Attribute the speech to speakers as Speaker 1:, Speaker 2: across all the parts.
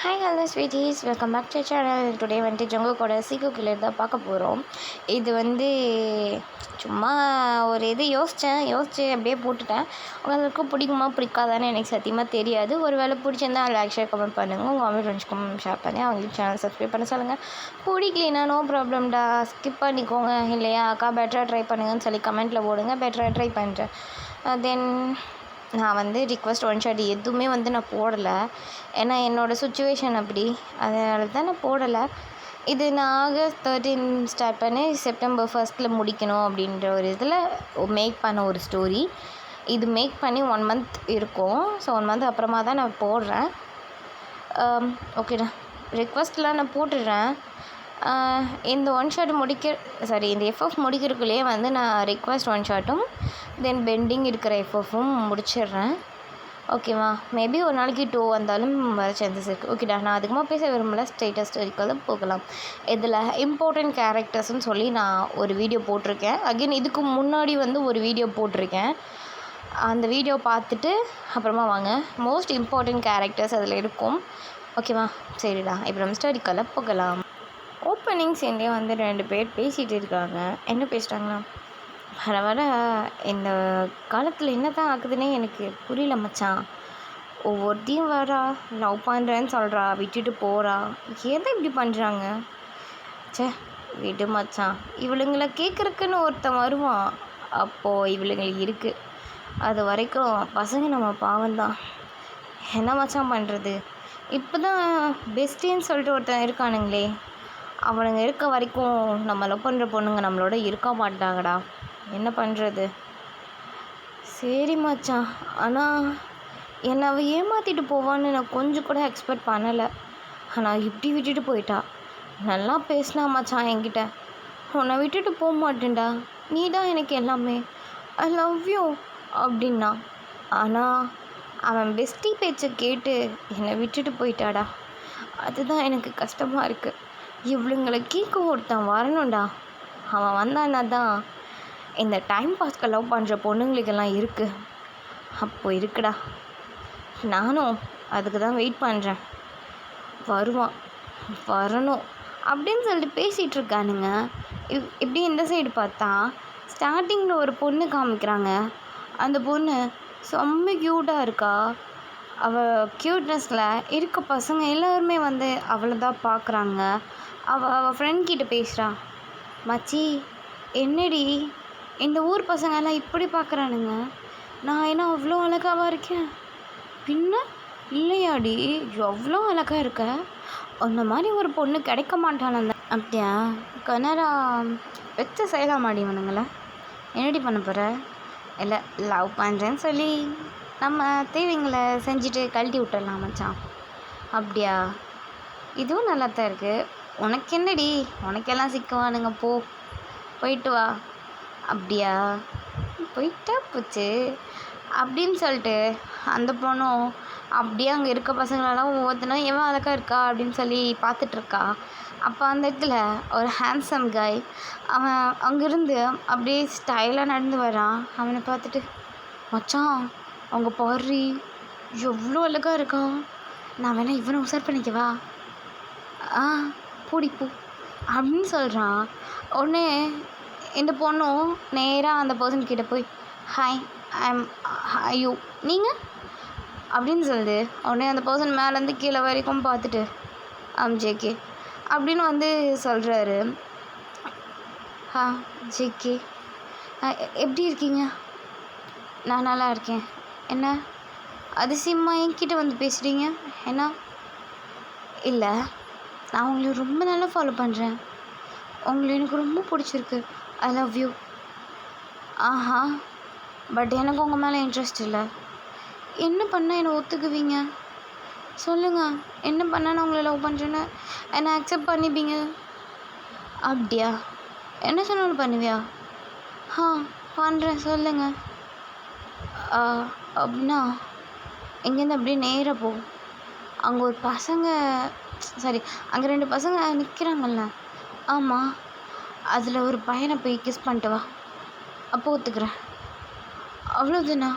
Speaker 1: Hi hello sweeties, welcome back to channel. Today வந்துட்டு ஜங்குக்கோட சீக்கோ killer தான் பார்க்க போகிறோம். இது வந்து சும்மா ஒரு இது யோசித்து அப்படியே போட்டுட்டேன். உங்களுக்கு பிடிக்குமா பிடிக்காதான்னு எனக்கு சத்தியமாக தெரியாது. ஒரு வேளை பிடிச்சிருந்தா லைக் ஷேர் கமெண்ட் பண்ணுங்கள். உங்கள் அம்மா ஃப்ரெண்ட்ஸ்க்கும் ஷேர் பண்ணி அவங்களுக்கு சேனல் சப்ஸ்கிரைப் பண்ண சொல்லுங்கள். பிடிக்கலனா நோ ப்ராப்ளம்டா, ஸ்கிப் பண்ணிக்கோங்க. இல்லையா அக்கா பெட்டராக ட்ரை பண்ணுங்கன்னு சொல்லி கமெண்ட்டில் போடுங்க. பெட்டராக ட்ரை பண்ணுறேன். தென் நான் வந்து ரிக்வெஸ்ட் ஒன் ஷாட் எதுவுமே வந்து நான் போடலை. ஏன்னா என்னோடய சுச்சுவேஷன் அப்படி, அதனால தான் நான் போடலை. இது நான் ஆகஸ்ட் 13 ஸ்டார்ட் பண்ணி செப்டம்பர் 1 முடிக்கணும் அப்படின்ற ஒரு இதில் மேக் பண்ண ஒரு ஸ்டோரி. இது மேக் பண்ணி 1 மந்த் இருக்கும். ஸோ 1 மந்த் அப்புறமா தான் நான் போடுறேன். ஓகேடா, ரிக்வெஸ்ட்லாம் நான் போட்டுடுறேன். இந்த இந்த எஃப்எஃப் முடிக்கிறதுக்குள்ளேயே வந்து நான் ரிக்வெஸ்ட் ஒன் ஷாட்டும் தென் பெண்டிங் இருக்கிற எஃப்எஃப்பும் முடிச்சிடுறேன். ஓகேவா? மேபி ஒரு நாளைக்கு 2 வந்தாலும் வர சான்சஸ் இருக்குது. ஓகேடா, நான் அதிகமாக பேச விரும்பல. ஸ்டோரிக்குள்ள போகலாம். இதில் இம்பார்ட்டண்ட் கேரக்டர்ஸ்ன்னு சொல்லி நான் ஒரு வீடியோ போட்டிருக்கேன். அகெயின் இதுக்கு முன்னாடி வந்து ஒரு வீடியோ போட்டிருக்கேன். அந்த வீடியோ பார்த்துட்டு அப்புறமா வாங்க. மோஸ்ட் இம்பார்ட்டண்ட் கேரக்டர்ஸ் அதில் இருக்கும். ஓகேவா? சரிடா, இப்போ நம்ம ஸ்டோரிக்குள்ள போகலாம். ஓப்பனிங் சீன்லேயே வந்து 2 பேர் பேசிகிட்டு இருக்காங்க. என்ன பேசுகிறாங்களா, வர வர இந்த காலத்தில் என்ன தான் ஆகுதுன்னே எனக்கு புரியல மச்சான். ஒவ்வொருத்தையும் வரா, லவ் பண்ணுறேன்னு சொல்கிறா, விட்டுட்டு போகிறா. எதை இப்படி பண்ணுறாங்க? சே, விடு மச்சான். இவளுங்களை கேட்குறக்குன்னு ஒருத்தன் வருவான். அப்போது இவளுங்களுக்கு இருக்குது. அது வரைக்கும் பசங்க நம்ம பாவம்தான். என்ன மச்சான் பண்ணுறது? இப்போ தான் பெஸ்டின்னு சொல்லிட்டு ஒருத்தன் இருக்கானுங்களே, அவனுங்க இருக்க வரைக்கும் நம்ம லவ் பண்ணுற பொண்ணுங்க நம்மளோட இருக்க மாட்டாங்கடா. என்ன பண்ணுறது? சரி மச்சான், ஆனால் என்னை அவள் ஏமாற்றிட்டு போவான்னு நான் கொஞ்சம் கூட எக்ஸ்பெக்ட் பண்ணலை. ஆனால் இப்படி விட்டுட்டு போயிட்டா. நல்லா பேசினா மச்சான் என்கிட்ட. உன்னை விட்டுட்டு போக மாட்டேன்டா, நீ தான் எனக்கு எல்லாமே, ஐ லவ் யூ அப்படின்னா. ஆனால் அவன் பெஸ்டி பேச்சை கேட்டு என்னை விட்டுட்டு போயிட்டாடா. அதுதான் எனக்கு கஷ்டமாக இருக்குது. இவளுங்களை கேட்க ஒருத்தன் வரணும்டா. அவன் வந்தான்னா தான் இந்த டைம் பாஸ்க்கு லவ் பண்ணுற பொண்ணுங்களுக்கெல்லாம் இருக்குது. அப்போது இருக்குடா. நானும் அதுக்கு தான் வெயிட் பண்ணுறேன். வருவான், வரணும் அப்படின்னு சொல்லிட்டு பேசிகிட்டு இருக்கானுங்க. இப்படி இந்த சைடு பார்த்தா ஸ்டார்டிங்கில் ஒரு பொண்ணு காமிக்கிறாங்க. அந்த பொண்ணு செம்ம க்யூட்டாக இருக்கா. அவள் க்யூட்னஸில் இருக்க பசங்க எல்லாருமே வந்து அவளை தான் பார்க்குறாங்க. அவள் ஃப்ரெண்ட் கிட்ட பேசுகிறா. மச்சி, என்னடி இந்த ஊர் பசங்கெல்லாம் இப்படி பார்க்குறானுங்க, நான் என்ன அவ்வளோ அழகாவாக இருக்கேன்? பின்ன இல்லையாடி, எவ்வளோ அழகாக இருக்க. அந்த மாதிரி ஒரு பொண்ணு கிடைக்க மாட்டானந்த. அப்படியா? கனரா வச்சு செய்யலாமாடி இவனுங்களை? என்னடி பண்ண போகிற? இல்லை, லவ் பண்ணுறேன்னு சொல்லி நம்ம தேவைங்களை செஞ்சுட்டு கழட்டி விட்டுடலாம் மச்சான். அப்படியா? இதுவும் நல்லா தான் இருக்குது. உனக்கு என்னடி, உனக்கெல்லாம் சிக்குவானுங்க, போயிட்டு வா. அப்படியா? போயிட்டா போச்சு அப்படின்னு சொல்லிட்டு அந்த பொண்ணும் அப்படியே அங்கே இருக்க பசங்களெல்லாம் ஒவ்வொருத்தனும் எவன் அழகாக இருக்கா அப்படின்னு சொல்லி பார்த்துட்ருக்கா. அப்போ அந்த இடத்துல ஒரு ஹேண்ட்ஸம் காய், அவன் அங்கேருந்து அப்படியே ஸ்டைலாக நடந்து வரான். அவனை பார்த்துட்டு, மச்சான் அவங்க பாரு எவ்வளோ அழகாக இருக்கான், நான் வேணா இவனை உசார் பண்ணிக்கவா? போ அப்படின்னு சொல்கிறான். உடனே இந்த பொண்ணும் நேராக அந்த பர்சன் கிட்டே போய், ஹாய், ஐயோ நீங்கள் அப்படின்னு சொல்லுது. உடனே அந்த பர்சன் மேலேருந்து கீழே வரைக்கும் பார்த்துட்டு ஜேகே அப்படின்னு வந்து சொல்கிறாரு. ஜேகே, எப்படி இருக்கீங்க? நான் நல்லா இருக்கேன். என்ன அதிசயமாக என்கிட்ட வந்து பேசுகிறீங்க? என்ன? இல்லை, நான் உங்களை ரொம்ப நல்லா ஃபாலோ பண்ணுறேன். உங்களை எனக்கு ரொம்ப பிடிச்சிருக்கு. I love you. பட் எனக்கு உங்கள் மேலே இன்ட்ரெஸ்ட் இல்லை. என்ன பண்ணால் என்னை ஒத்துக்குவீங்க? சொல்லுங்கள், என்ன பண்ணால் நான் உங்களை லவ் பண்ணுறேன்னு என்னை அக்செப்ட் பண்ணிப்பீங்க? அப்படியா? என்ன சொன்னாலும் பண்ணுவியா? பண்ணுறேன், சொல்லுங்கள். அப்படின்னா இங்கேருந்து அப்படியே நேராக போ. அங்கே ஒரு பசங்க, அங்கே 2 பசங்க நிற்கிறாங்கல்ல. ஆமாம், அதில் ஒரு பையனை போய் கிஸ் பண்ணிட்டு வா. அப்போ ஒத்துக்கிறேன். அவ்வளோதானா?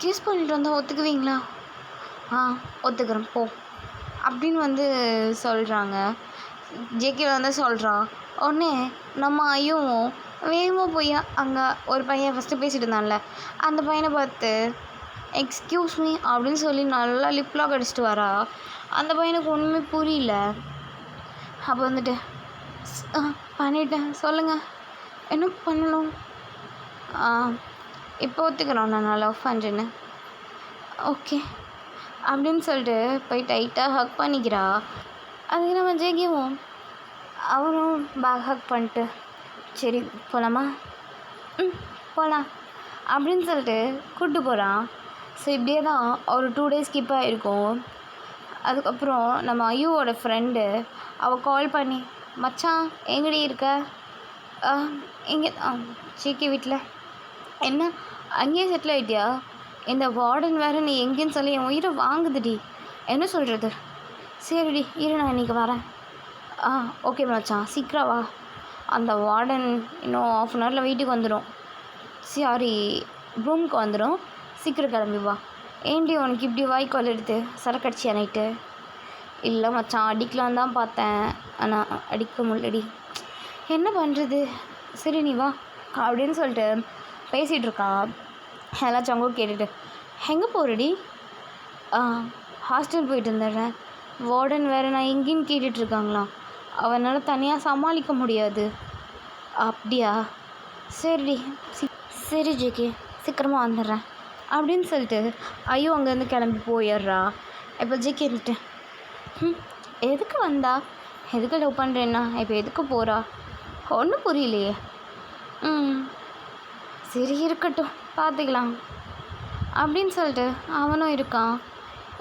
Speaker 1: கிஸ் பண்ணிட்டு வந்தால் ஒத்துக்குவீங்களா? ஒத்துக்கிறேன், போ அப்படின்னு வந்து சொல்கிறாங்க. ஜேகே வந்து சொல்கிறான். உடனே நம்ம ஐயோவும் வேகமாக போய் அங்கே ஒரு பையன் ஃபஸ்ட்டு பேசிகிட்டு இருந்தான்ல, அந்த பையனை பார்த்து எக்ஸ்கியூஸ் மீ அப்படின்னு சொல்லி நல்லா லிப் லாக் அடிச்சிட்டு வரா. அந்த பையனுக்கு ஒன்றுமே புரியல. அப்போ வந்துட்டு பண்ணிட்டேன், சொல்லுங்கள் என்ன பண்ணணும்? இப்போ ஒத்துக்கிறோம் நான் லவ் பண்ணுறேன்னு. ஓகே அப்படின்னு சொல்லிட்டு போய் டைட்டாக ஹக் பண்ணிக்கிறா. அதுக்கு நம்ம ஜேகேவும் அவரும் பேக் ஹக் பண்ணிட்டு சரி போகலாமா, போகலாம் அப்படின்னு சொல்லிட்டு கூப்பிட்டு போகிறான். ஸோ இப்படியே தான் ஒரு 2 days ஸ்கிப் ஆகிருக்கும். அதுக்கப்புறம் நம்ம ஐயோவோட ஃப்ரெண்டு அவள் கால் பண்ணி, மச்சான் எங்கடி இருக்க? எங்கே? ஜேகே வீட்டில். என்ன அங்கேயே செட்டில் ஆகிட்டியா? இந்த வார்டன் வேறு நீ எங்கேன்னு சொல்லி என் உயிரை வாங்குதுடி, என்ன சொல்கிறது? சரிடி இரு நான் இன்றைக்கி வரேன். ஓகே மச்சான் சீக்கிரம் வா. அந்த வார்டன் இன்னும் 1/2 hour வீட்டுக்கு வந்துடும். சாரி ரூமுக்கு வந்துடும். சீக்கிரம் கிளம்பி வா. ஏன்டி உனக்கு இப்படி வாய்க்கால் எடுத்து சரக்கடிச்சியா நைட்டு? இல்லை மச்சான் அடிக்கலாம் தான் பார்த்தேன், ஆனால் அடிக்க முடியலடி. என்ன பண்ணுறது, சரி நீ வா அப்படின்னு சொல்லிட்டு பேசிகிட்டு இருக்கான். எல்லாம் சங்கோ கேட்டுட்டு, எங்கே போகிறடி? ஹாஸ்டல் போயிட்டு இருந்தேன். வார்டன் வேறு நான் எங்கேன்னு கேட்டுட்ருக்காங்களாம். அவனால் தனியாக சமாளிக்க முடியாது. அப்படியா? சரிடி சரி ஜேகே சீக்கிரமாக வந்துடுறேன் அப்படின்னு சொல்லிட்டு ஐயோ அங்கேருந்து கிளம்பி போயிடுறா. இப்போ ஜேகே இருந்துட்டு எதுக்கு வந்தா, எதுக்கு லவ் பண்ணுறேன்னா, இப்போ எதுக்கு போகிறா? ஒன்றும் புரியலையே. சரி இருக்கட்டும் பார்த்துக்கலாம் அப்படின்னு சொல்லிட்டு அவனும் இருக்கான்.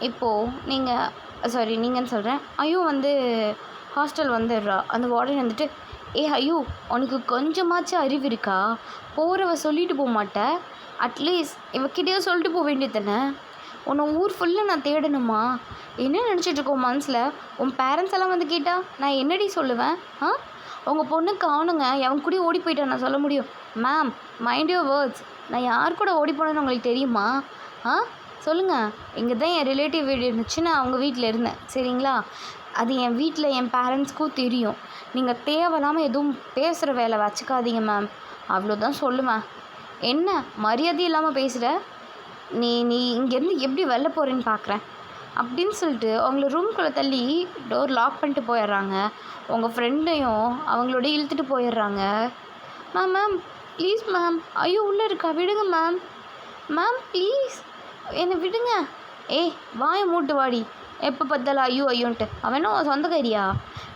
Speaker 1: இப்போது நீங்கன்னு சொல்கிறேன். ஐயோ வந்து ஹாஸ்டல் வந்துடுறா. அந்த வார்டன் வந்துட்டு, ஐயோ உனக்கு கொஞ்சமாச்சும் அறிவு இருக்கா? போகிறவ சொல்லிட்டு போக மாட்டேன், அட்லீஸ்ட் இவக்கிட்டேயோ சொல்லிட்டு போக வேண்டியது தானே? உன்னை ஊர் ஃபுல்லாக நான் தேடணுமா? என்ன நினச்சிட்ருக்கோம் மனசில்? உன் பேரண்ட்ஸ் எல்லாம் வந்து கேட்டால் நான் என்னடி சொல்லுவேன்? உங்கள் பொண்ணு காணுங்க எவன் கூட ஓடி போயிட்டான் நான் சொல்ல முடியும்? Ma'am mind your words. நான் யார் கூட ஓடி போனேன்னு உங்களுக்கு தெரியுமா? சொல்லுங்கள். இங்கே தான் என் ரிலேட்டிவ் வீடு இருந்துச்சு, நான் அவங்க வீட்டில் இருந்தேன் சரிங்களா? அது என் வீட்டில் என் பேரண்ட்ஸ்க்கும் தெரியும். நீங்கள் தேவையில்லாமல் எதுவும் பேசுகிற வேலை வச்சுக்காதீங்க மேம், அவ்வளோதான் சொல்லுவேன். என்ன மரியாதை இல்லாமல் பேசுகிற? நீ இங்கேருந்து எப்படி வெளில போகிறேன்னு பார்க்குறேன் அப்படின்னு சொல்லிட்டு அவங்கள ரூம்குள்ளே தள்ளி டோர் லாக் பண்ணிட்டு போயிடுறாங்க. உங்கள் ஃப்ரெண்டையும் அவங்களோட இழுத்துட்டு போயிடுறாங்க. மேம் ப்ளீஸ் மேம், ஐயோ உள்ளே இருக்கா, விடுங்க மேம் ப்ளீஸ் என்னை விடுங்க. வாயை மூட்டு வாடி, எப்போ பார்த்தாலும் ஐயோன்ட்டு. அவனும் சொந்தக்காரியா?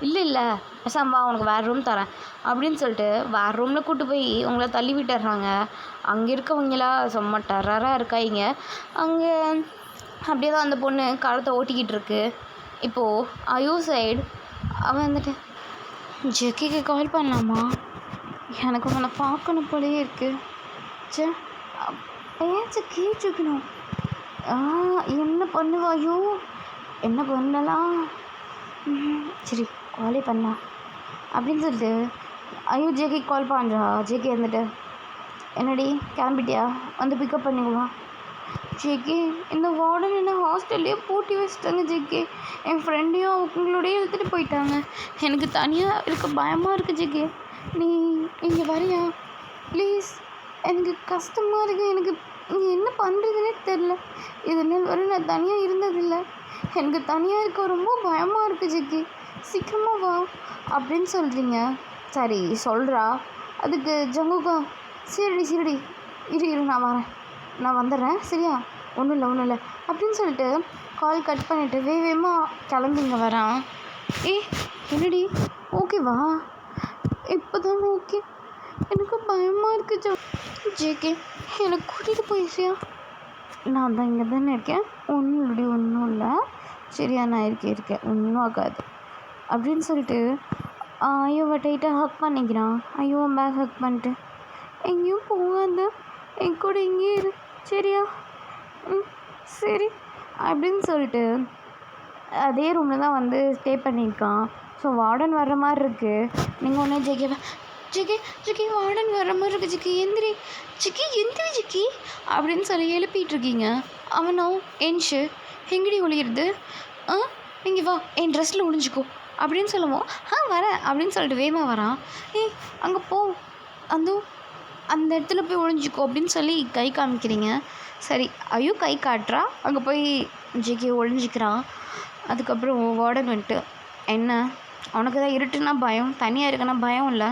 Speaker 1: இல்லை பேசாம உனக்கு வேறு ரூம் தரேன் அப்படின்னு சொல்லிட்டு வேறு ரூமில் கூப்பிட்டு போய் உங்களை தள்ளி விட்டுடுறாங்க. அங்கே இருக்கவங்களா சும்மா டெரராக இருக்காங்க. அங்கே அப்படியே தான் அந்த பொண்ணு காலத்தை ஓட்டிக்கிட்டு இருக்கு. இப்போது ஐயோ சைடு அவன் வந்துட்டு, ஜெக்கிக்கு கால் பண்ணலாமா? எனக்கு உன்னை பார்க்கணும் போலேயே இருக்குது. ஏன் கேட்டுக்கணும். என்ன பண்ணுவாயோ, என்ன பண்ணலாம்? சரி காலே பண்ணலாம் அப்படின்னு சொல்லிட்டு ஐயோ ஜேகே கால் பண்ணுறா. ஜேகே வந்துட்டு, என்னடி கிளம்பிட்டியா, வந்து பிக்கப் பண்ணிக்குவான். ஜேகே இந்த வார்டன் என்ன ஹாஸ்டல்லையே பூட்டி வச்சுட்டாங்க ஜேகே. என் ஃப்ரெண்டையும் அவங்களோடய இழுத்துட்டு போயிட்டாங்க. எனக்கு தனியாக இருக்க பயமாக இருக்குது ஜேகே. நீ இங்கே வரியா ப்ளீஸ்? எனக்கு கஷ்டமாக இருக்குது. எனக்கு இங்கே என்ன பண்ணுறதுனே தெரில. இதனால் வரை நான் தனியாக இருந்ததில்லை. எனக்கு தனியாக இருக்க ரொம்ப பயமாக இருக்குது ஜிக்கி, சீக்கிரமாக வா அப்படின்னு சொல்கிறீங்க. சரி சொல்கிறா. அதுக்கு ஜங்குக்கா சரிடி இரு நான் வந்துடுறேன் சரியா, ஒன்றும் இல்லை அப்படின்னு சொல்லிட்டு கால் கட் பண்ணிவிட்டு வேகமாக கிளம்பிங்க வரான். என்னடி ஓகேவா? இப்போ தான் ஓகே. எனக்கு பயமாக இருக்குது ஜேகே, எனக்கு கூட்டிகிட்டு போயிடுறியா? நான் தான் இங்கே தானே இருக்கேன், ஒன்றும் இல்லை சரியா, நான் இருக்கேன் ஒன்றும் ஆகாது அப்படின்னு சொல்லிட்டு ஐயோவை டைட்டாக ஹக் பண்ணிக்கிறான். ஐயோ பேக் ஹக் பண்ணிட்டு, எங்கேயும் போகாத, என் கூட இங்கேயே இரு சரியா? சரி அப்படின்னு சொல்லிட்டு அதே ரூமில் தான் வந்து ஸ்டே பண்ணியிருக்கான். ஸோ வார்டன் வர்ற மாதிரி இருக்குது. நீங்கள் ஒன்றே ஜிக்கி வார்டன் வர்ற மாதிரி இருக்குது ஜிக்கி எந்திரி ஜிக்கி அப்படின்னு சொல்லி எழுப்பிட்டுருக்கீங்க. அவனும் என்ஷு எங்கடி ஒளியிறது? இங்கே வா, என் ட்ரெஸ்ஸில் ஒளிஞ்சிக்கோ அப்படின்னு சொல்லுவோம். வரேன் அப்படின்னு சொல்லிட்டு வேகமாக வரான். அங்கே போ, அந்த இடத்துல போய் ஒளிஞ்சிக்கோ அப்படின்னு சொல்லி கை காமிக்கிறீங்க. சரி, ஐயோ கை காட்டுறா. அங்கே போய் ஜேகே ஒளிஞ்சிக்கிறான். அதுக்கப்புறம் வார்டன் வந்துட்டு, என்ன உனக்கு தான் இருட்டுன்னா பயம், தனியாக இருக்குன்னா பயம் இல்லை,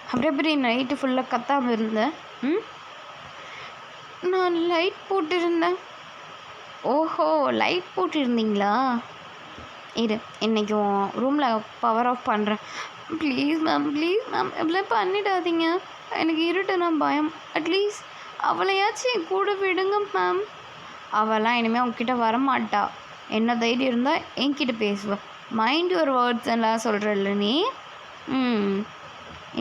Speaker 1: அப்படியே அப்படி நைட்டு ஃபுல்லாக கத்தாமல் இருந்தேன். நான் லைட் போட்டிருந்தேன். ஓஹோ, லைட் போட்டிருந்தீங்களா? இரு, இன்றைக்கும் ரூமில் பவர் ஆஃப் பண்ணுறேன். ப்ளீஸ் மேம் இப்படி பண்ணிடாதீங்க, எனக்கு இருட்டுனா பயம். அட்லீஸ்ட் அவளையாச்சும் கூட விடுங்க மேம். அவளாம் இனிமேல் உங்ககிட்ட வரமாட்டா. என்ன தைரியம் இருந்தால் என்கிட்ட பேசுவேன். மைண்ட் யுவர் வேர்ட்ஸ் எல்லாம் சொல்கிறல்ல நீ.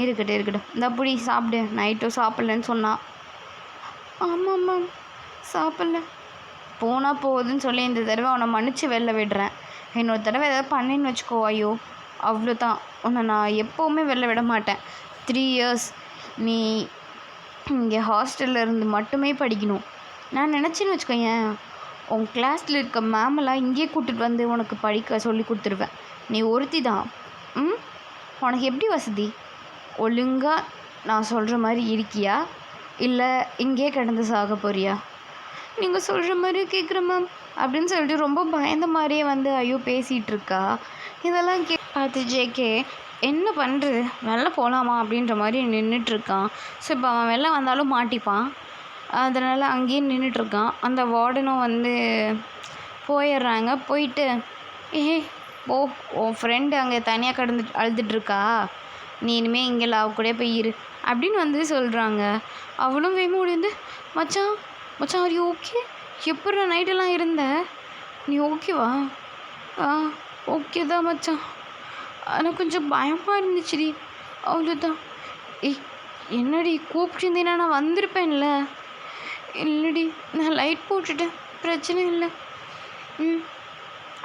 Speaker 1: இருக்கட்டும். இந்த புடி சாப்பிடு. நைட்டும் சாப்பிட்லன்னு சொன்னான். ஆமாம் மேம், சாப்பிட்ல. போனால் போகுதுன்னு சொல்லி இந்த தடவை அவனை மன்னிச்சு வெளில விடுறேன். இன்னொரு தடவை ஏதாவது பண்ணின்னு வச்சுக்கோ, ஐயோ அவ்வளோதான், உன்னை நான் எப்போவுமே வெளில விட மாட்டேன். 3 years நீ இங்கே ஹாஸ்டலில் இருந்து மட்டுமே படிக்கணும். நான் நினச்சேன்னு வச்சுக்கோயேன், உன் கிளாஸில் இருக்க மேமெல்லாம் இங்கேயே கூட்டிகிட்டு வந்து உனக்கு படிக்க சொல்லி கொடுத்துருவேன். நீ ஒருத்தி தான். உனக்கு எப்படி வசதி? ஒழுங்காக நான் சொல்கிற மாதிரி இருக்கியா, இல்லை இங்கேயே கிடந்து சாக போறியா? நீங்கள் சொல்கிற மாதிரி கேட்குறேன் மேம் அப்படின்னு சொல்லிட்டு ரொம்ப பயந்த மாதிரியே வந்து ஐயோ பேசிகிட்டு இருக்கா. இதெல்லாம் பார்த்து ஜேகே என்ன பண்ணுறது, வெளில போகலாமா அப்படின்ற மாதிரி நின்றுட்டுருக்கான். ஸோ இப்போ அவன் வெளில வந்தாலும் மாட்டிப்பான், அதனால் அங்கேயே நின்றுட்டுருக்கான். அந்த வார்டனும் வந்து போயிடுறாங்க. போயிட்டு ஓ உன் ஃப்ரெண்டு அங்கே தனியாக கடந்து அழுதுட்ருக்கா, நீ இனிமேல் இங்கே அவ கூட போய் இரு அப்படின்னு வந்து சொல்கிறாங்க. அவளும் வேமோடி வந்து மச்சான் ஆர் யூ ஓகே? எப்படா நைட்டெல்லாம் இருந்த, நீ ஓகேவா? ஓகே தான் மச்சான், ஆனால் கொஞ்சம் பயமாக இருந்துச்சுடி, அவ்வளோதான். என்னடி கூப்பிட்டுருந்தேன்னா நான் வந்திருப்பேன்ல. இல்லைடி, நான் லைட் போட்டுட்டேன், பிரச்சனை இல்லை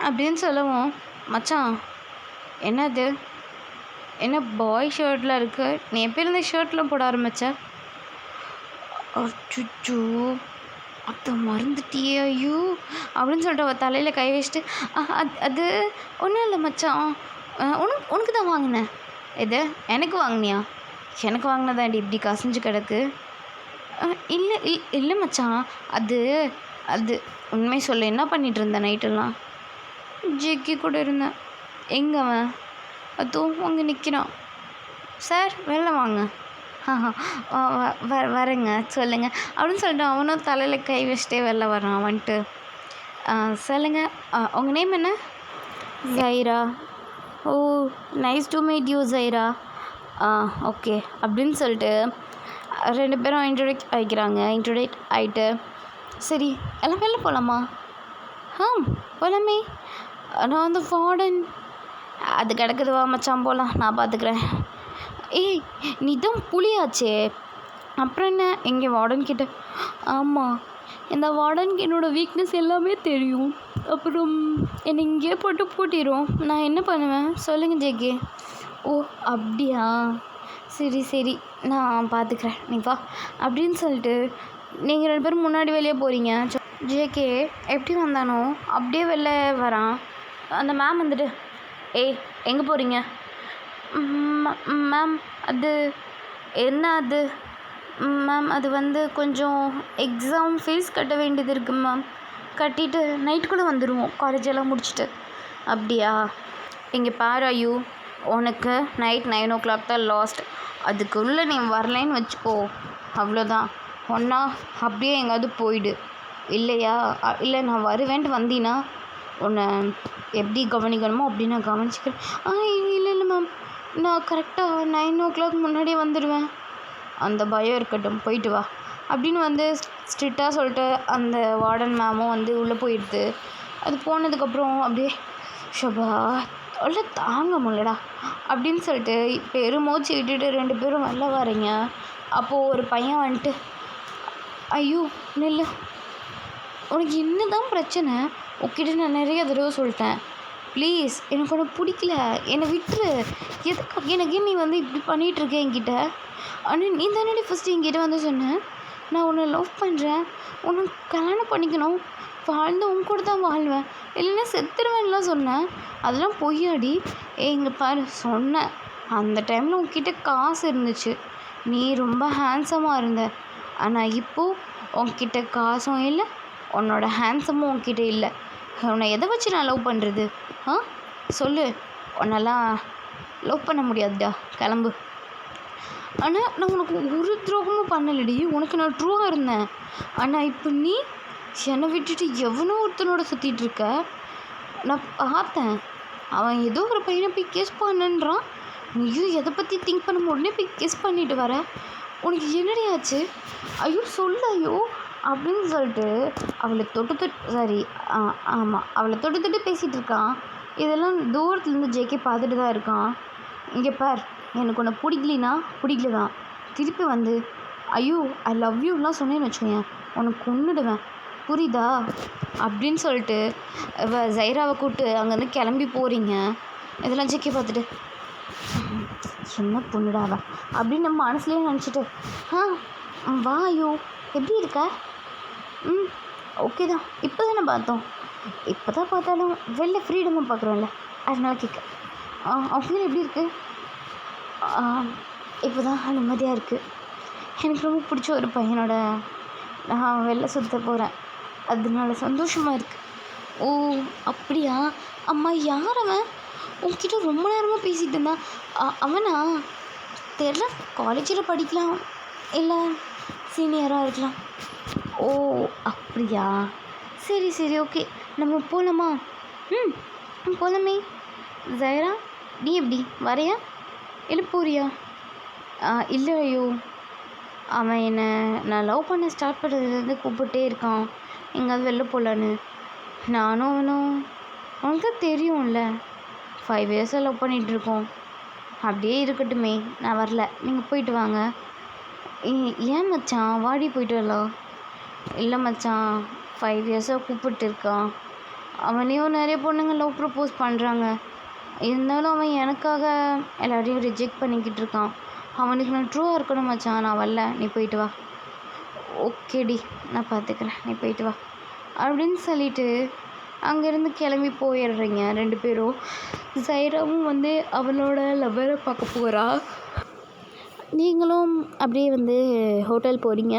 Speaker 1: அப்படின்னு சொல்லவும், மச்சான் என்னது, என்ன பாய் ஷர்ட்லாம் இருக்கு, நீ எப்போ இருந்த ஷர்ட்லாம் போட ஆரம்பிச்ச? அச்சுச்சோ அதை மறந்துட்டியே ஐயோ அப்படின்னு சொல்லிட்டு அவள் தலையில் கை வச்சுட்டு, அது ஒன்றும் இல்லை மச்சான், உனக்கு தான் வாங்கினேன். எது எனக்கு வாங்கினியா? எனக்கு வாங்கினதாண்டி இப்படி கசிஞ்சு கிடக்கு. இல்லை மச்சான், அது உண்மை சொல்ல, என்ன பண்ணிகிட்டு இருந்தேன் நைட்டெல்லாம்? ஜெக்கி கூட இருந்தேன். எங்கே அவன்? அதுவும் அங்கே நிற்கிறான். சார் வெளில வாங்க. வரேங்க சொல்லுங்கள் அப்படின்னு சொல்லிட்டு அவனும் தலையில் கை வச்சுட்டே வெளில வரான். வந்துட்டு சொல்லுங்கள், உங்கள் நேம் என்ன? ஜைரா. ஓ nice to meet you Zaira. Okay அப்படின்னு சொல்லிட்டு 2 பேரும் இன்ட்ரோடக்ட் ஆகிட்டு, சரி எல்லாம் வெளில போகலாமா? போகலாமே. நான் வந்து வார்டன் அது கிடக்குதுவா மச்சான், போகலாம், நான் பார்த்துக்கிறேன். நீ தான் புளியாச்சே, அப்புறம் என்ன? எங்கே வார்டன் கிட்ட? ஆமாம், இந்த வார்டனுக்கு என்னோடய வீக்னஸ் எல்லாமே தெரியும், அப்புறம் என்னை இங்கேயே போட்டு பூட்டிடும். நான் என்ன பண்ணுவேன் சொல்லுங்கள் ஜேகே. ஓ அப்படியா, சரி நான் பார்த்துக்கிறேன், நீ வா அப்படின்னு சொல்லிட்டு நீங்கள் 2 பேரும் முன்னாடி வெளியே போகிறீங்க. ஜேகே எப்படி வந்தானோ அப்படியே வெளில வரான். அந்த மேம் வந்துட்டு, எங்கே போகிறீங்க? மேம் அது என்ன? அது மேம் அது வந்து கொஞ்சம் எக்ஸாம் ஃபீஸ் கட்ட வேண்டியது இருக்குது மேம், கட்டிட்டு நைட்டுக்குள்ளே வந்துடுவோம் காலேஜெல்லாம் முடிச்சுட்டு. அப்படியா? இங்கே பாரு ஐயோ, உனக்கு நைட் 9 o'clock தான் லாஸ்ட், அதுக்குள்ளே நீ வரலைன்னு வச்சுக்கோ, அவ்வளோதான். ஒன்றா அப்படியே எங்கேயாவது போயிடு, இல்லையா? இல்லை நான் வருவேன்ட்டு வந்தீன்னா உன்னை எப்படி கவனிக்கணுமோ அப்படி நான் கவனிச்சிக்கிறேன். இல்லை மேம், நான் கரெக்டாக 9 o'clock முன்னாடியே வந்துடுவேன். அந்த பயம் இருக்கட்டும், போயிட்டு வா அப்படின்னு வந்து ஸ்ட்ரிக்டாக சொல்லிட்டு அந்த வார்டன் மேமும் வந்து உள்ளே போயிடுது. அது போனதுக்கப்புறம் அப்படியே ஷபா உள்ள தாங்க முடியலடா அப்படின்னு சொல்லிட்டு பெருமூச்சு விட்டுட்டு 2 பேரும் வெளில வரீங்க. அப்போது ஒரு பையன் வந்துட்டு, ஐயோ நெல்லு, உனக்கு என்ன தான் பிரச்சனை? உன்கிட்ட நான் நிறைய தடவை சொல்லிட்டேன், ப்ளீஸ் எனக்கு உனக்கு பிடிக்கல, என்னை விட்டுரு. எதுக்காக எனக்கு நீ வந்து இப்படி பண்ணிகிட்ருக்க என்கிட்ட? ஆனால் நீ தானே ஃபஸ்ட்டு என்கிட்ட வந்து சொன்னேன், நான் உன்னை லவ் பண்ணுறேன், உன்னை கல்யாணம் பண்ணிக்கணும்,
Speaker 2: வாழ்ந்து உன் கூட தான் வாழ்வேன், இல்லைன்னா செத்துருவேன்லாம் சொன்னேன். அதெல்லாம் பொய்யாடி. இங்கே பாரு, சொன்னேன் அந்த டைமில் உன்கிட்ட காசு இருந்துச்சு, நீ ரொம்ப ஹேண்ட்ஸமாக இருந்த. ஆனால் இப்போது உன்கிட்ட காசும் இல்லை, உன்னோட ஹேண்ட்ஸமும் உன்கிட்ட இல்லை. உன்னை எதை வச்சு நான் லவ் பண்ணுறது? ஆ சொல்லு. உன்னெல்லாம் லவ் பண்ண முடியாதுடா, கிளம்பு. ஆனால் நான் உனக்கு ஒரு துரோகமும் பண்ணலடி, உனக்கு நான் ட்ரூவாக இருந்தேன். ஆனால் இப்போ நீ என்னை விட்டுட்டு எவனோ ஒருத்தனோட சுற்றிட்டு இருக்க. நான் பார்த்தேன், அவன் ஏதோ ஒரு பையனை போய் கிஸ் பண்ணுன்றான், நீயும் எதை பற்றி திங்க் பண்ண உடனே போய் கிஸ் பண்ணிட்டு வர. உனக்கு என்னடி ஆச்சு? ஐயோ சொல்லு ஐயோ அப்படின்னு சொல்லிட்டு அவளை அவளை தொட்டு பேசிகிட்டு இருக்கான். இதெல்லாம் தூரத்துலேருந்து ஜேகே பார்த்துட்டு தான் இருக்கான். இங்கே பார், எனக்கு உன்னை பிடிக்கலின்னா பிடிக்கல தான், திருப்பி வந்து ஐயோ ஐ லவ் யூலாம் சொன்னேன்னு வச்சுக்கோங்க, உனக்கு கொன்னுடுவேன், புரியுதா அப்படின்னு சொல்லிட்டு ஜைராவை கூப்பிட்டு அங்கேருந்து கிளம்பி போகிறீங்க. இதெல்லாம் ஜேகே பார்த்துட்டு என்ன பொண்ணுடாவா அப்படின்னு நம்ம மனசுலேயே நினச்சிட்டு வா ஐயோ எப்படி இருக்க? ஓகே தான், இப்போ தானே பார்த்தோம், இப்போ தான் பார்த்தாலும் வெளில ஃப்ரீடமாக பார்க்குறோம்ல, அதனால கேட்க. அவங்க எப்படி இருக்குது? இப்போ தான் நிம்மதியாக இருக்குது. எனக்கு ரொம்ப பிடிச்ச ஒரு பையனோட நான் வெளில சுற்ற போகிறேன், அதனால சந்தோஷமாக இருக்குது. ஓ அப்படியா? அம்மா யார் அவன்? உன்கிட்ட ரொம்ப நேரமாக பேசிகிட்டு இருந்தான். அவனா? தெரில, காலேஜில் படிக்கலாம், இல்லை சீனியராக இருக்கலாம். ஓ அப்படியா, சரி சரி ஓகே, நம்ம போகலாமா? போகலாமே. ஜைரா நீ எப்படி வரையா இல்லை போறியா? இல்லை ஐயோ, அவன் என்னை நான் லவ் பண்ண ஸ்டார்ட் பண்ணுறதுலேருந்து கூப்பிட்டே இருக்கான் எங்கேயாவது வெளில போகலான்னு. நானும் அவனும் உனக்கு தான் தெரியும்ல, 5 இயர்ஸாக லவ் பண்ணிகிட்ருக்கோம். அப்படியே இருக்கட்டுமே, நான் வரல, நீங்கள் போயிட்டு வாங்க. ஏன் மச்சான், வாடி போயிட்டு வரலாம். இல்லை மச்சான், 5 இயர்ஸாக கூப்பிட்டு இருக்கான். அவனையும் நிறைய பொண்ணுங்க லவ் ப்ரப்போஸ் பண்ணுறாங்க, இருந்தாலும் அவன் எனக்காக எல்லாரையும் ரிஜெக்ட் பண்ணிக்கிட்டு இருக்கான். அவனுக்கு நான் ட்ரூவாக இருக்கணும் மச்சான், நான் வரல, நீ போயிட்டு வா. ஓகேடி, நான் பார்த்துக்கிறேன், நீ போயிட்டு வா அப்படின்னு சொல்லிட்டு அங்கேருந்து கிளம்பி போயிடுறீங்க 2 பேரும். ஜைராவும் வந்து அவளோட லவ்வரை பார்க்க போகிறா. நீங்களும் அப்படியே வந்து ஹோட்டல் போகிறீங்க.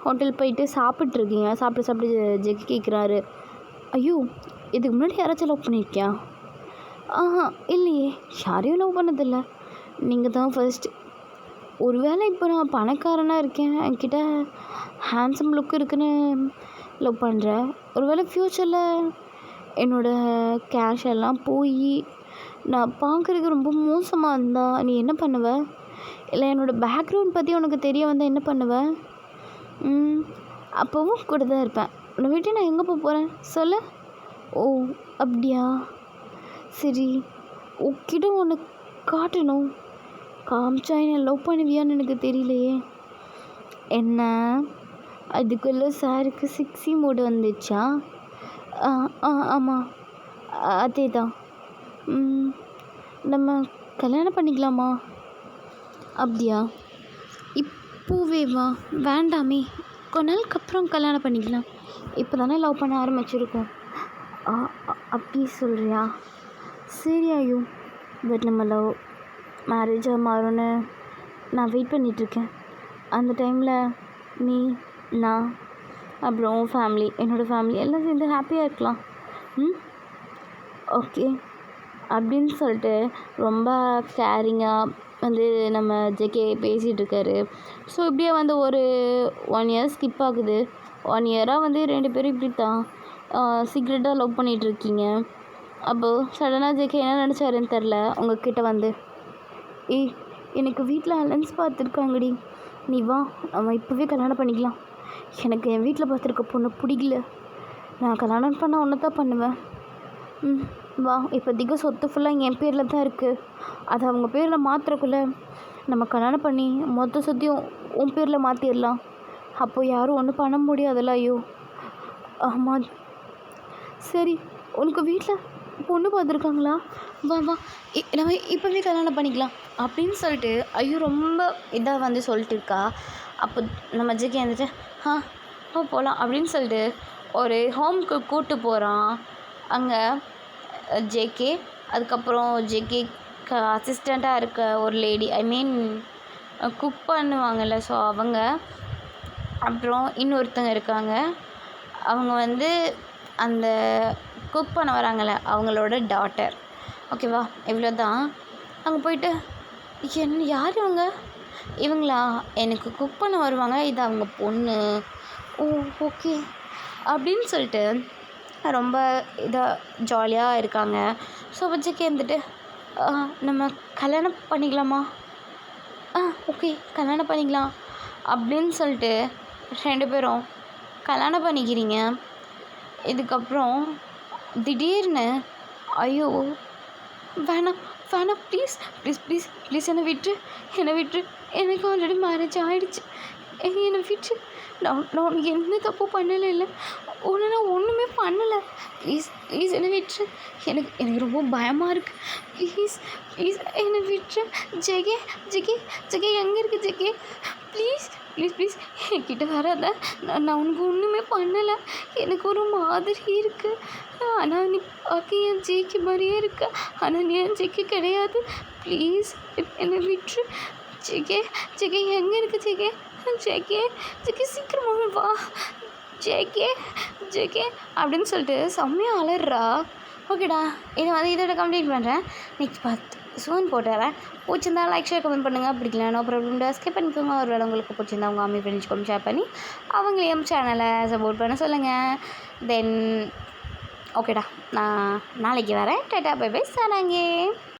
Speaker 2: ஹோட்டல் போயிட்டு சாப்பிட்ருக்கீங்க. சாப்பிட்டு ஜெகி கேட்குறாரு, ஐயோ இதுக்கு முன்னாடி யாராச்சும் லவ் பண்ணியிருக்கியா? இல்லையே, யாரையும் லவ் பண்ணதில்லை, நீங்கள் தான் ஃபர்ஸ்ட். ஒருவேளை இப்போ நான் பணக்காரனாக இருக்கேன், என்கிட்ட ஹேண்ட்ஸம் லுக் இருக்குன்னு லவ் பண்ணுறேன். ஒருவேளை ஃப்யூச்சரில் என்னோடய கேஷ் எல்லாம் போய் நான் பார்க்குறதுக்கு ரொம்ப மோசமாக இருந்தால் நீ என்ன பண்ணுவ? இல்லை என்னோடய பேக்ரவுண்ட் பற்றி உனக்கு தெரிய வந்தால் என்ன பண்ணுவ? அப்போவும் கூட தான் இருப்பேன். உன்னை விட்டு நான் எங்கே போக போகிறேன் சொல்லு? ஓ அப்படியா, சரி உன்கிட்ட ஒன்று காட்டணும், காமிச்சா என்ன லவ் பண்ணுவியான்னு எனக்கு தெரியலையே. என்ன அதுக்குள்ளே சாருக்கு 6 மூடு வந்துச்சா? ஆமாம் அதே தான். நம்ம கல்யாணம் பண்ணிக்கலாமா? அப்படியா, இப்போவே வா. வேண்டாமே, கொஞ்ச நாளுக்கு அப்புறம் கல்யாணம் பண்ணிக்கலாம், இப்போ தானே லவ் பண்ண ஆரம்பிச்சிருக்கோம். அப்படி சொல்கிறியா? சரி ஐயோ, பட் நம்ம லவ் மேரேஜாக மாறும்னு நான் வெயிட் பண்ணிகிட்ருக்கேன். அந்த டைமில் நீ, நான், அப்புறம் ஃபேமிலி, என்னோடய ஃபேமிலி எல்லாம் சேர்ந்து ஹாப்பியாக இருக்கலாம். ஓகே அப்படின்னு சொல்லிட்டு ரொம்ப கேரிங்காக வந்து நம்ம ஜேகே பேசிகிட்டு இருக்காரு. ஸோ இப்படியே வந்து ஒரு 1 இயர் ஸ்கிப் ஆகுது. 1 இயராக வந்து 2 பேரும் இப்படி தான் சீக்ரெட்டாக லவ் பண்ணிகிட்ருக்கீங்க. அப்போது சடனாக ஜேகே என்ன நினச்சாருன்னு தெரில, உங்ககிட்ட வந்து எனக்கு வீட்டில் அலைன்ஸ் பார்த்துருக்காங்கடி, நீ வா நம்ம இப்போவே கல்யாணம் பண்ணிக்கலாம். எனக்கு என் வீட்டில் பார்த்துருக்க பொண்ணு பிடிக்கல, நான் கல்யாணம் பண்ண ஒன்று தான் பண்ணுவேன். வா, இப்போதைக்கு சொத்து ஃபுல்லாக என் பேரில் தான் இருக்குது, அதை அவங்க பேரில் மாற்றுறக்குள்ளே நம்ம கல்யாணம் பண்ணி மொத்த சொத்தையும் உன் பேரில் மாற்றிடலாம். அப்போது யாரும் ஒன்றும் பண்ண முடியாதுல்ல. ஐயோ ஆமாம், சரி உனக்கு வீட்டில் பொண்ணு பார்த்துருக்காங்களா? வா வா நம்ம இப்போவே கல்யாணம் பண்ணிக்கலாம் அப்படின்னு சொல்லிட்டு ஐயோ ரொம்ப இதாக வந்து சொல்லிட்டு இருக்கா. அப்போ நம்ம ஜேகே வந்துட்டு போகலாம் அப்படின்னு சொல்லிட்டு ஒரு ஹோம்க்கு கூட்டு போகிறான். அங்கே ஜேகே, அதுக்கப்புறம் ஜேகேக்கு அசிஸ்டண்ட்டாக இருக்க ஒரு லேடி, ஐ மீன் குக் பண்ணுவாங்கள்ல, ஸோ அவங்க, அப்புறம் இன்னொருத்தங்க இருக்காங்க. அவங்க வந்து அந்த குக் பண்ண வராங்கள்ல அவங்களோட டாட்டர். ஓகேவா, இவ்வளோ தான். அங்கே போயிட்டு யார் இவங்க? இவங்களா? எனக்கு குக் பண்ண வருவாங்க, இது அவங்க பொண்ணு. ஓ ஓகே அப்படின்னு சொல்லிட்டு ரொம்ப இதாக ஜாலியாக இருக்காங்க. ஸோ வச்சுக்கே இருந்துட்டு நம்ம கல்யாணம் பண்ணிக்கலாமா? ஓகே கல்யாணம் பண்ணிக்கலாம் அப்படின்னு சொல்லிட்டு 2 பேரும் கல்யாணம் பண்ணிக்கிறீங்க. இதுக்கப்புறம் திடீர்னு ஐயோ வேணாம் வேணாம், ப்ளீஸ் ப்ளீஸ் ப்ளீஸ் ப்ளீஸ் என்னை விட்டுரு, எனக்கு ஆல்ரெடி மேரேஜ் ஆகிடுச்சு, என்னை விட்டு, நான் உனக்கு எந்த தப்பு பண்ணலை, இல்லை நான் ஒன்றுமே பண்ணலை, ப்ளீஸ் என்னை விட்டுரு, எனக்கு ரொம்ப பயமாக இருக்குது, ப்ளீஸ் என்னை விட்டுரு. ஜெகே ஜெகே ஜெகே எங்கே இருக்குது ஜெகே? ப்ளீஸ் ப்ளீஸ் ப்ளீஸ் என்கிட்ட வராத, நான் உனக்கு ஒன்றுமே பண்ணலை, எனக்கு ஒரு மாதிரி இருக்குது, ஆனால் நீ பார்க்க என் ஜேகே மாதிரியே இருக்க, ஆனால் நீ என் ஜேகே கிடையாது, ப்ளீஸ் என்னை விட்டுரு. ஜெகே எங்கே இருக்குது ஜெகே சீக்கிரமாக வா ஜேகே அப்படின்னு சொல்லிட்டு செம்மையாக அலறா. ஓகேடா, இதோட கம்ப்ளீட் பண்ணுறேன். நெக்ஸ்ட் பார்த்து சூன் போட்டுறேன். பிடிச்சிருந்தா லைக் ஷேர் கமெண்ட் பண்ணுங்கள். பிடிக்கல நோ ப்ராப்ளம், ஸ்கிப் பண்ணிக்கோங்க. ஒரு வேளை உங்களுக்கு பிடிச்சிருந்தா உங்கள் அம்மி ஃப்ரெண்ட்ஸ்க்கும் ஷேர் பண்ணி அவங்களையும் சேனலை சப்போர்ட் பண்ண சொல்லுங்கள். தென் ஓகேடா, நான் நாளைக்கு வரேன். Tata bye bye, சாராங்கே.